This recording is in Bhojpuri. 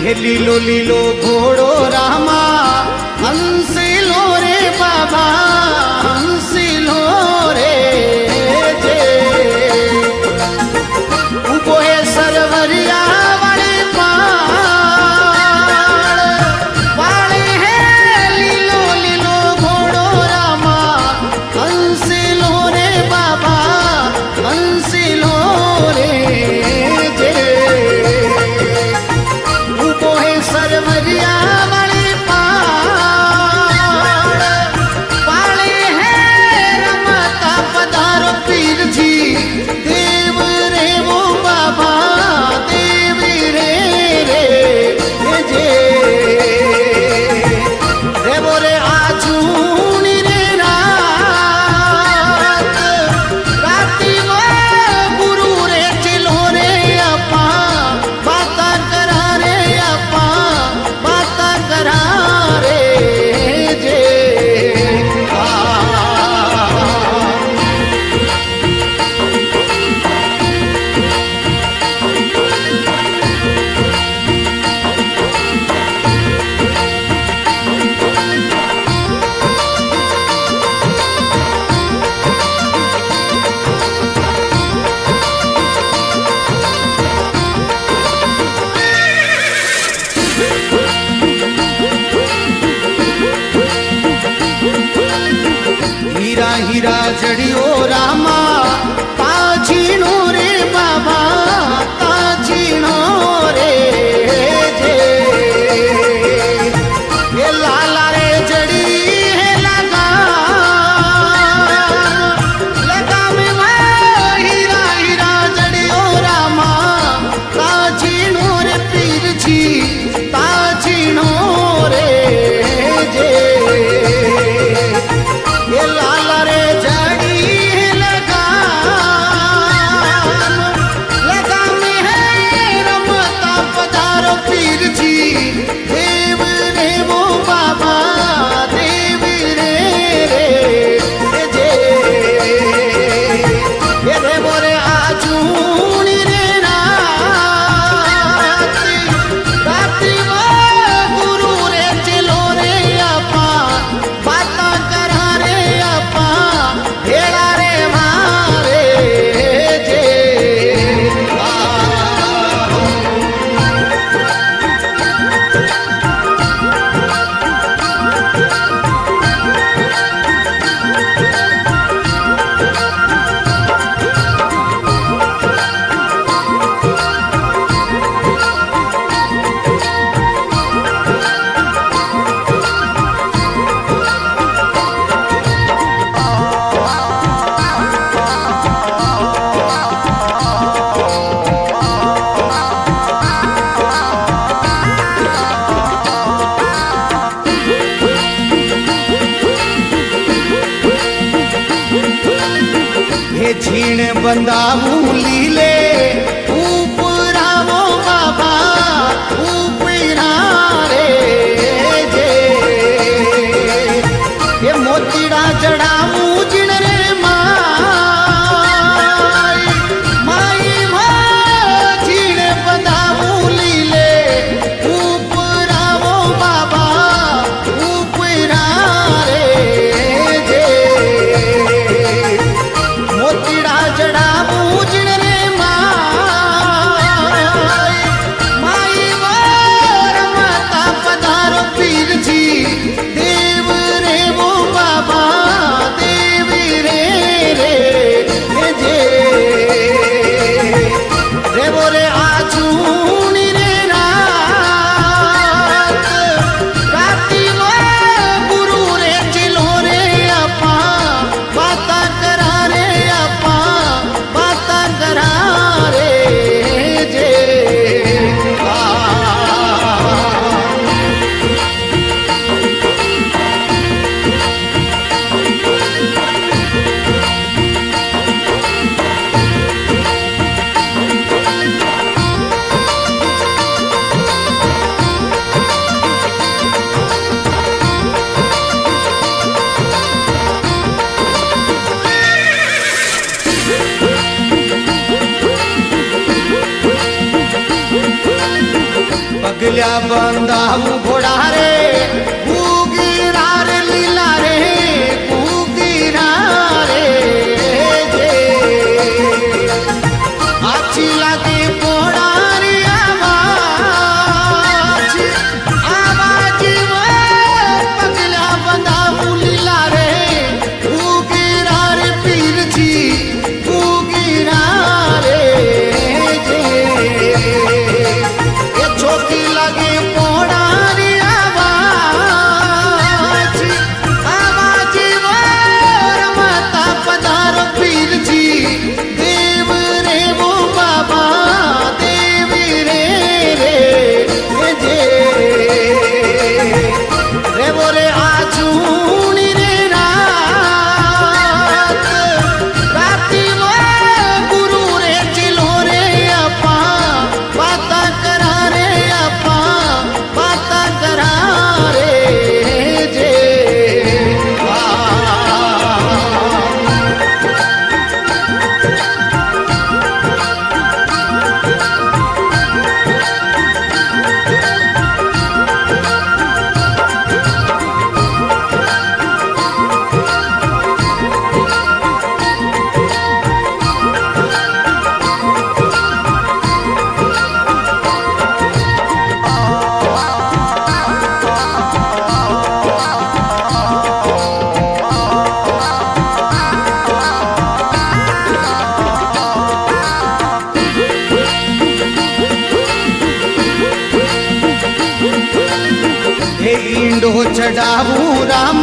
हे लीलो लीलो घोड़ो रामा हंसिलो रे बाबा हंसिलो रे जे उबो है सरवरिया वाली पाड़े है लीलो लीलो घोड़ो रामा हंसिलो रे बाबा हंसिलो रे जे उबो है सरवरिया वाली पाड़े है रमता पधारो पीर जी देव रे वो बाबा देव रे रे जे रे वो रे आजूनी रे राती वो गुरु रे चिलो रे अपा बाता करा रे अपा बाता करा रे जे हीरा हीरा जड़ियो रामा ताजीनो रे बाबा ताजीनो रे जे ये लाला रे जड़ी है लगा में वो हीरा हीरा जड़ियो रामा ताजीनो रे पीर जी ताजीनो रे जे ये लाल रे जड़ी लगा में है रमता पधारो पीर जी देव रे वो बाबा देव रे रे जे ये रे वो रे आजूनी रे राती वो गुरु रे चिलो रे अपा बाता करा रे अपा हेड़ा रे मारे जे हे झीण बंदाऊ लीले ऊपरावो बाबा ऊपरा रे जे ये मोतीड़ा जड़ाऊ जिण रे माई माई झीण बंदाऊ लीले ऊपरावो बाबा ऊपरा रे जे मोतीड़ा जड़ाऊ जिण रे माई माई वो पगल्या बंधाऊ घोडा रे उगीरा रे लीला रे उगीरा रे जे आची लागे पोडारी आवाज आवाज पगल्या बंधाऊ लीला रे उगीरा रे पीर जी उगीरा रे जे छोटी लगे पोडारी आवाज आवाज रमता पधार पीर जी देव रे वो बाबा देव रे रे जे रे वो रे आजूनी रे रात राती वो गुरु रे चिलो रे अपा बाता करा रे अपा बाता करा रे जे हे ईंडो चढ़ाऊ राम